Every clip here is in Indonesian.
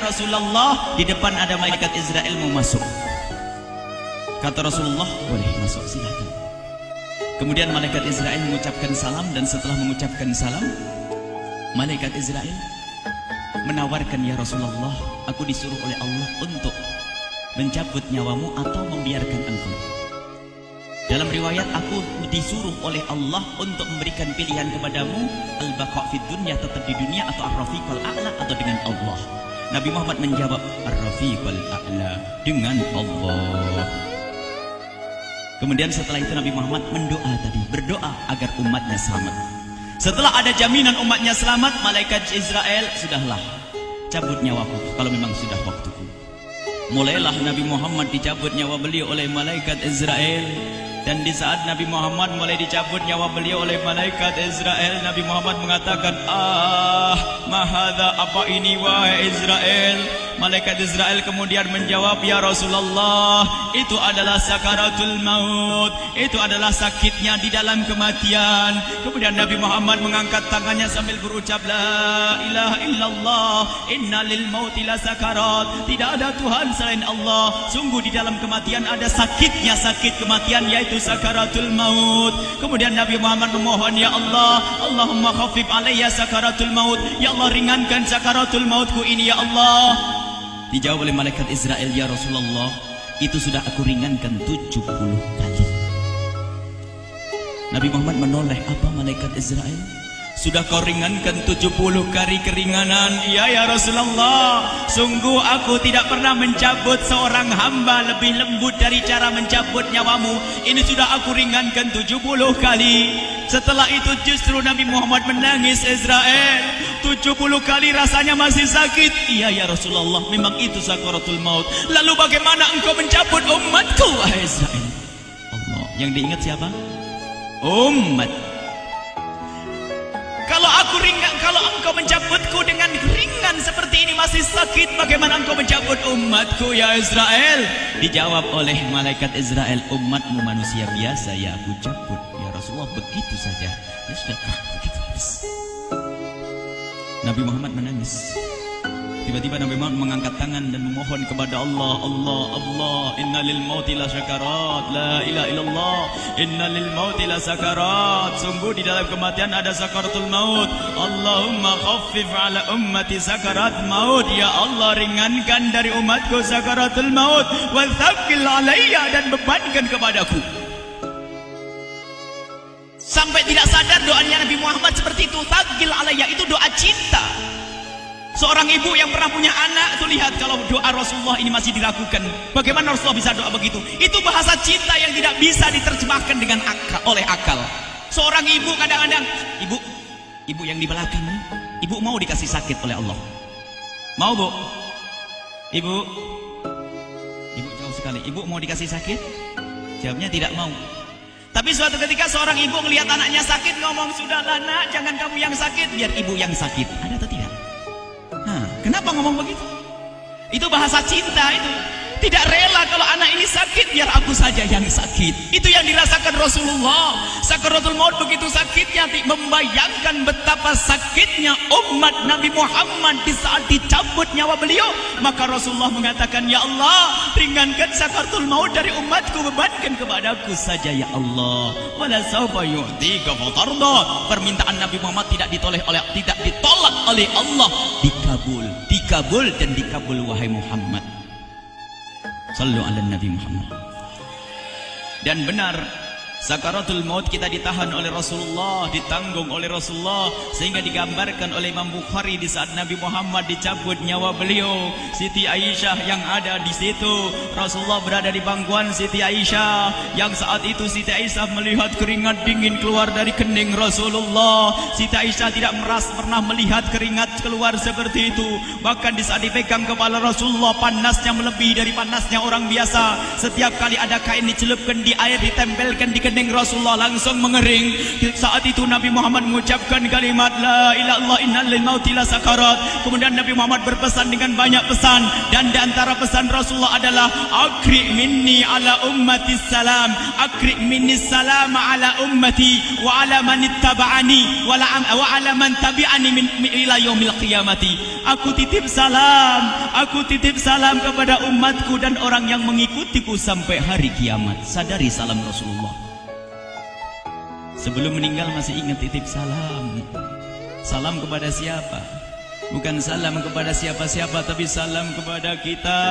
ya Rasulullah, di depan ada malaikat Israel mau masuk. Kata Rasulullah, boleh masuk, silakan. Kemudian malaikat Israel mengucapkan salam, dan setelah mengucapkan salam, malaikat Israel menawarkan, ya Rasulullah, aku disuruh oleh Allah untuk mencabut nyawamu atau membiarkan engkau. Dalam riwayat, aku disuruh oleh Allah untuk memberikan pilihan kepadamu, al-baqa' fid dunya, tetap di dunia, atau ar-rafiqul a'la, atau dengan Allah. Nabi Muhammad menjawab, ar-rafiqul a'la, dengan Allah. Kemudian setelah itu Nabi Muhammad berdoa agar umatnya selamat. Setelah ada jaminan umatnya selamat, malaikat Israel, sudahlah, cabut nyawaku kalau memang sudah waktuku. Mulailah Nabi Muhammad dicabut nyawa beliau oleh malaikat Israel. Dan di saat Nabi Muhammad mulai dicabut nyawa beliau oleh malaikat Israel, Nabi Muhammad mengatakan, mahadha, apa ini wahai Israel? Malaikat Israel kemudian menjawab, ya Rasulullah, itu adalah sakaratul maut, itu adalah sakitnya di dalam kematian. Kemudian Nabi Muhammad mengangkat tangannya sambil berucap, la ilaha illallah, inna lil mauti la sakarat, tidak ada Tuhan selain Allah, sungguh di dalam kematian ada sakitnya, sakit kematian, yaitu sakaratul maut. Kemudian Nabi Muhammad memohon, ya Allah, Allahumma khafif alayya sakaratul maut, ya Allah, ringankan sakaratul mautku ini, ya Allah. Dijawab oleh malaikat Israel, ya Rasulullah, itu sudah aku ringankan 70 kali. Nabi Muhammad menoleh, apa malaikat Israel? Sudah kau ringankan 70 kali keringanan? Iya ya Rasulullah, sungguh aku tidak pernah mencabut seorang hamba lebih lembut dari cara mencabut nyawamu. Ini sudah aku ringankan 70 kali. Setelah itu justru Nabi Muhammad menangis, Israel, 70 kali rasanya masih sakit. Iya ya Rasulullah, memang itu sakaratul maut. Lalu bagaimana engkau mencabut umatku, wahai Israel? Allah, yang diingat siapa? Umat. Kalau engkau mencabutku dengan ringan seperti ini masih sakit, bagaimana engkau mencabut umatku, ya Israel? Dijawab oleh malaikat Israel, umatmu manusia biasa, ya aku cabut. Ya Rasulullah, begitu saja. Ya sudah, begitu habis. Nabi Muhammad menangis. Tiba-tiba Nabi Muhammad mengangkat tangan dan memohon kepada Allah, Allah, Allah, inna lil mauti la syakarat, la ilaha illallah, inna lil mauti la sakarat, sungguh di dalam kematian ada sakaratul maut. Allahumma khaffif ala ummati sakarat maut, ya Allah, ringankan dari umatku sakaratul maut, wa thaqqil alayya, dan bebankan kepadaku. Sampai tidak sadar doanya Nabi Muhammad seperti itu. Thaqqil alayya itu doa cinta. Seorang ibu yang pernah punya anak, tuh lihat kalau doa Rasulullah ini masih diragukan. Bagaimana Rasulullah bisa doa begitu? Itu bahasa cinta yang tidak bisa diterjemahkan dengan oleh akal. Seorang ibu kadang-kadang, ibu yang di belakang, ibu mau dikasih sakit oleh Allah? Mau, Bu? Ibu jauh sekali. Ibu mau dikasih sakit? Jawabnya tidak mau. Tapi suatu ketika seorang ibu melihat anaknya sakit, ngomong, sudahlah nak, jangan kamu yang sakit, biar ibu yang sakit. Ada atau tidak? Kenapa ngomong begitu? Itu bahasa cinta itu. Tidak rela kalau anak ini sakit, biar aku saja yang sakit. Itu yang dirasakan Rasulullah. Sakaratul maut begitu sakitnya, membayangkan betapa sakitnya umat Nabi Muhammad di saat dicabut nyawa beliau. Maka Rasulullah mengatakan, ya Allah, ringankan sakaratul maut dari umatku, bebankan kepadaku saja, ya Allah. Wala sawfa yu'tika fatarda. Permintaan Nabi Muhammad tidak ditolak oleh Allah, dikabul dan dikabul, wahai Muhammad. Sallu ala Nabi Muhammad. Dan benar, sakaratul maut kita ditahan oleh Rasulullah, ditanggung oleh Rasulullah, sehingga digambarkan oleh Imam Bukhari di saat Nabi Muhammad dicabut nyawa beliau. Siti Aisyah yang ada di situ, Rasulullah berada di pangkuan Siti Aisyah, yang saat itu Siti Aisyah melihat keringat dingin keluar dari kening Rasulullah. Siti Aisyah tidak pernah melihat keringat keluar seperti itu. Bahkan di saat dipegang kepala Rasulullah, panasnya melebihi dari panasnya orang biasa. Setiap kali ada kain dicelupkan di air, ditempelkan di kening Rasulullah langsung mengering. Saat itu Nabi Muhammad mengucapkan kalimat la ilaha illallah innal lil mauti la sakarat. Kemudian Nabi Muhammad berpesan dengan banyak pesan, dan di antara pesan Rasulullah adalah akri minni ala ummati salam, akri minni salam ala ummati wa ala man ittaba'ani wa ala man tabi'ani min ila yaumil qiyamati. Aku titip salam kepada umatku dan orang yang mengikutiku sampai hari kiamat. Sadari salam Rasulullah. Sebelum meninggal masih ingat titip salam. Salam kepada siapa? Bukan salam kepada siapa-siapa, tapi salam kepada kita.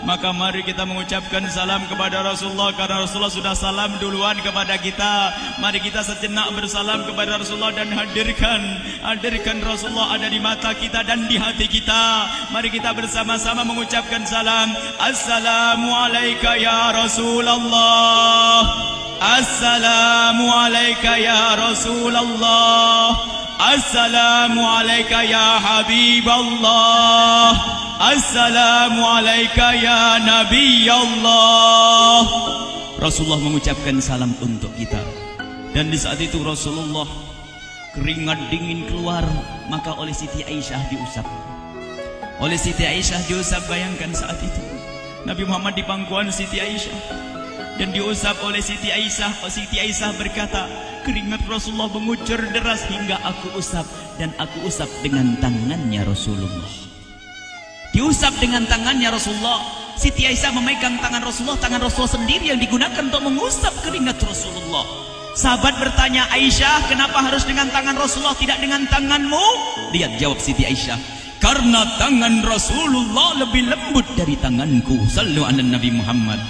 Maka mari kita mengucapkan salam kepada Rasulullah, karena Rasulullah sudah salam duluan kepada kita. Mari kita sejenak bersalam kepada Rasulullah dan hadirkan Rasulullah ada di mata kita dan di hati kita. Mari kita bersama-sama mengucapkan salam. Assalamualaikum ya Rasulullah. Assalamualaikum ya Rasulullah. Assalamualaikum ya Habiballah. Assalamualaikum ya Nabi Allah. Rasulullah mengucapkan salam untuk kita. Dan di saat itu Rasulullah keringat dingin keluar, maka oleh Siti Aisyah diusap. Oleh Siti Aisyah diusap, bayangkan saat itu Nabi Muhammad di pangkuan Siti Aisyah dan diusap oleh Siti Aisyah. Siti Aisyah berkata, keringat Rasulullah mengucur deras hingga aku usap, dan aku usap dengan tangannya Rasulullah. Diusap dengan tangannya Rasulullah. Siti Aisyah memegang tangan Rasulullah sendiri yang digunakan untuk mengusap keringat Rasulullah. Sahabat bertanya, Aisyah, kenapa harus dengan tangan Rasulullah tidak dengan tanganmu? Lihat jawab Siti Aisyah, karena tangan Rasulullah lebih lembut dari tanganku. Sallu ala Nabi Muhammad.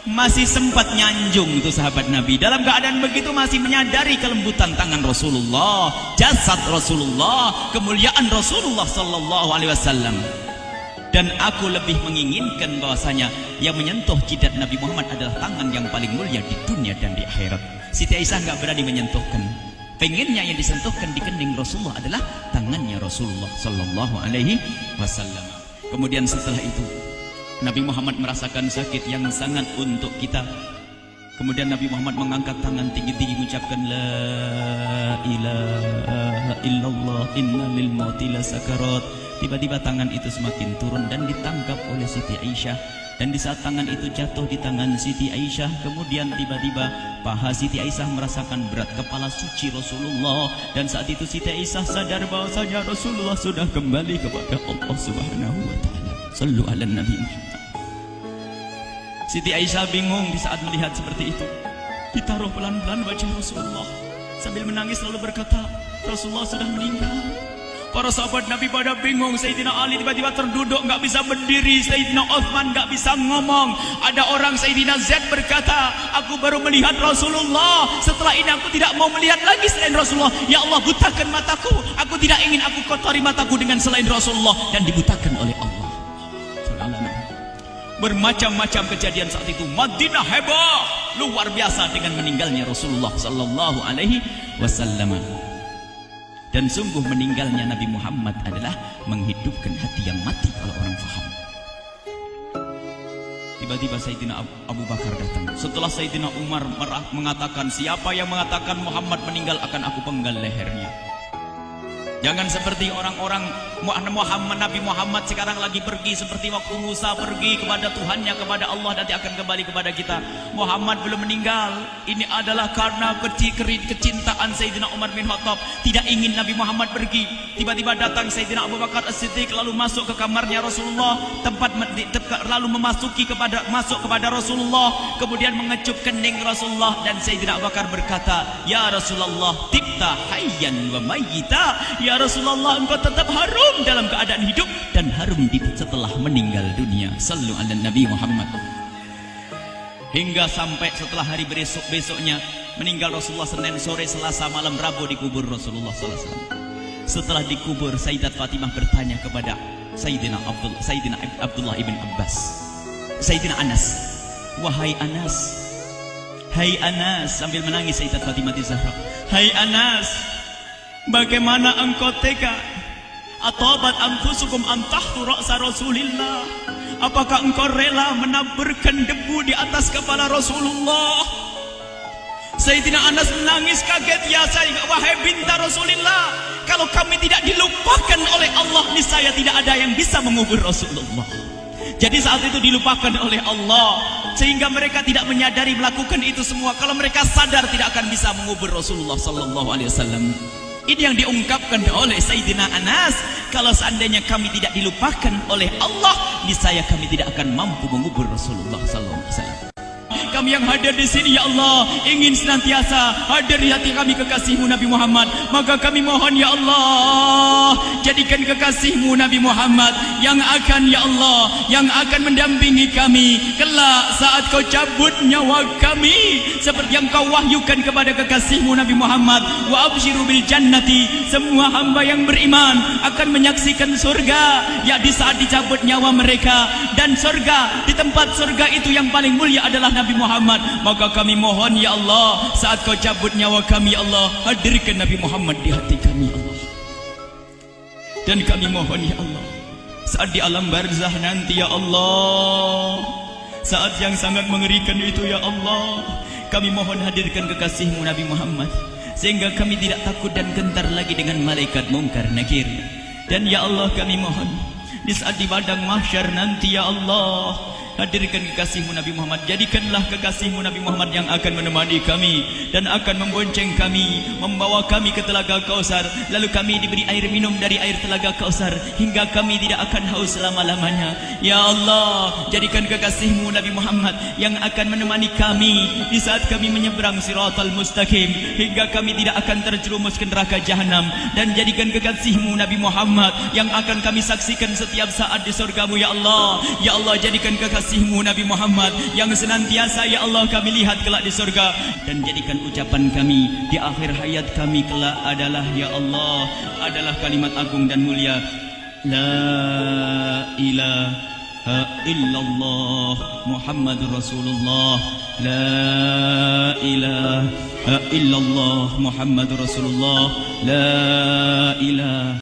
Masih sempat nyanjung itu sahabat Nabi. Dalam keadaan begitu masih menyadari kelembutan tangan Rasulullah, jasad Rasulullah, kemuliaan Rasulullah sallallahu alaihi wasallam. Dan aku lebih menginginkan bahwasanya yang menyentuh jidat Nabi Muhammad adalah tangan yang paling mulia di dunia dan di akhirat. Siti Aisyah enggak berani menyentuhkan. Pengennya yang disentuhkan di kening Rasulullah adalah tangannya Rasulullah sallallahu alaihi wasallam. Kemudian setelah itu Nabi Muhammad merasakan sakit yang sangat untuk kita. Kemudian Nabi Muhammad mengangkat tangan tinggi-tinggi mengucapkan la ilaha illallah inna lil mauti la sakarat. Tiba-tiba tangan itu semakin turun dan ditangkap oleh Siti Aisyah. Dan di saat tangan itu jatuh di tangan Siti Aisyah, kemudian tiba-tiba paha Siti Aisyah merasakan berat kepala suci Rasulullah. Dan saat itu Siti Aisyah sadar bahwasanya Rasulullah sudah kembali kepada Allah Subhanahu wa taala. Sallu ala Nabi Muhammad. Siti Aisyah bingung di saat melihat seperti itu. Ditaruh pelan-pelan wajah Rasulullah, sambil menangis lalu berkata, Rasulullah sudah meninggal. Para sahabat Nabi pada bingung. Sayyidina Ali tiba-tiba terduduk, nggak bisa berdiri. Sayyidina Uthman nggak bisa ngomong. Ada orang Sayyidina Zaid berkata, aku baru melihat Rasulullah. Setelah ini aku tidak mau melihat lagi selain Rasulullah. Ya Allah, butakan mataku. Aku tidak ingin aku kotori mataku dengan selain Rasulullah. Dan dibutakan oleh Allah. Bermacam-macam kejadian saat itu. Madinah heboh luar biasa dengan meninggalnya Rasulullah sallallahu alaihi wasallam. Dan sungguh meninggalnya Nabi Muhammad adalah menghidupkan hati yang mati kalau orang faham. Tiba-tiba Sayyidina Abu Bakar datang. Setelah Sayyidina Umar mengatakan, siapa yang mengatakan Muhammad meninggal akan aku penggal lehernya. Jangan seperti orang-orang Nabi Muhammad sekarang lagi pergi seperti waktu Musa pergi kepada Tuhannya, kepada Allah, nanti akan kembali kepada kita. Muhammad belum meninggal. Ini adalah karena kecintaan Sayyidina Umar bin Khattab, tidak ingin Nabi Muhammad pergi. Tiba-tiba datang Sayyidina Abu Bakar As-Siddiq lalu masuk ke kamarnya Rasulullah, lalu masuk kepada Rasulullah, kemudian mengecup kening Rasulullah. Dan Sayyidina Abu Bakar berkata, ya Rasulullah, tibta hayyan wa mayyita. Ya Rasulullah, engkau tetap harum dalam keadaan hidup dan harum setelah meninggal dunia. Sallu ala Nabi Muhammad. Hingga sampai setelah hari besoknya meninggal Rasulullah, Senin sore, Selasa malam, Rabu dikubur Rasulullah sallallahu alaihi wasallam. Setelah dikubur, Sayyidat Fatimah bertanya kepada Sayyidina Abdullah ibn Abbas, Sayyidina Anas, wahai Anas, hai Anas, sambil menangis Sayyidat Fatimah Zahra, hai Anas, bagaimana engkau tega? Atabat anfusukum antahtu ra'sa Rasulillah. Apakah engkau rela menaburkan debu di atas kepala Rasulullah? Sayyidina Anas menangis kaget, ya wahai binta Rasulullah, kalau kami tidak dilupakan oleh Allah, niscaya tidak ada yang bisa mengubur Rasulullah. Jadi saat itu dilupakan oleh Allah, sehingga mereka tidak menyadari melakukan itu semua. Kalau mereka sadar, tidak akan bisa mengubur Rasulullah sallallahu alaihi wasallam. Ini yang diungkapkan oleh Sayyidina Anas, kalau seandainya kami tidak dilupakan oleh Allah, niscaya kami tidak akan mampu mengubur Rasulullah sallallahu alaihi wasallam. Kami yang hadir di sini, ya Allah, ingin senantiasa hadir di hati kami kekasih-Mu Nabi Muhammad. Maka kami mohon, ya Allah, jadikan kekasih-Mu Nabi Muhammad yang akan, ya Allah, yang akan mendampingi kami kelak saat Kau cabut nyawa kami, seperti yang Kau wahyukan kepada kekasih-Mu Nabi Muhammad. Wa abshiru bil jannati, semua hamba yang beriman akan menyaksikan surga, ya di saat dicabut nyawa mereka. Dan surga, di tempat surga itu yang paling mulia adalah Nabi Muhammad. Maka kami mohon, ya Allah, saat Kau cabut nyawa kami, ya Allah, hadirkan Nabi Muhammad di hati kami, ya Allah. Dan kami mohon, ya Allah, saat di alam barzah nanti, ya Allah, saat yang sangat mengerikan itu, ya Allah, kami mohon hadirkan kekasih-Mu Nabi Muhammad, sehingga kami tidak takut dan gentar lagi dengan malaikat mungkar nakir. Dan ya Allah, kami mohon di saat di padang mahsyar nanti, ya Allah, hadirkan kekasih-Mu Nabi Muhammad. Jadikanlah kekasih-Mu Nabi Muhammad yang akan menemani kami dan akan membonceng kami, membawa kami ke telaga Kausar. Lalu kami diberi air minum dari air telaga Kausar hingga kami tidak akan haus selama-lamanya. Ya Allah, jadikan kekasih-Mu Nabi Muhammad yang akan menemani kami di saat kami menyeberang Siratal Mustaqim hingga kami tidak akan terjerumus ke neraka Jahanam. Dan jadikan kekasih-Mu Nabi Muhammad yang akan kami saksikan setiap saat di surga-Mu, ya Allah. Ya Allah, jadikan kekasih-Mu Nabi Muhammad yang senantiasa, ya Allah, kami lihat kelak di surga. Dan jadikan ucapan kami di akhir hayat kami kelak adalah, ya Allah, adalah kalimat agung dan mulia, La ilaha illallah Muhammadur Rasulullah. La ilaha illallah Muhammadur Rasulullah. La ilaha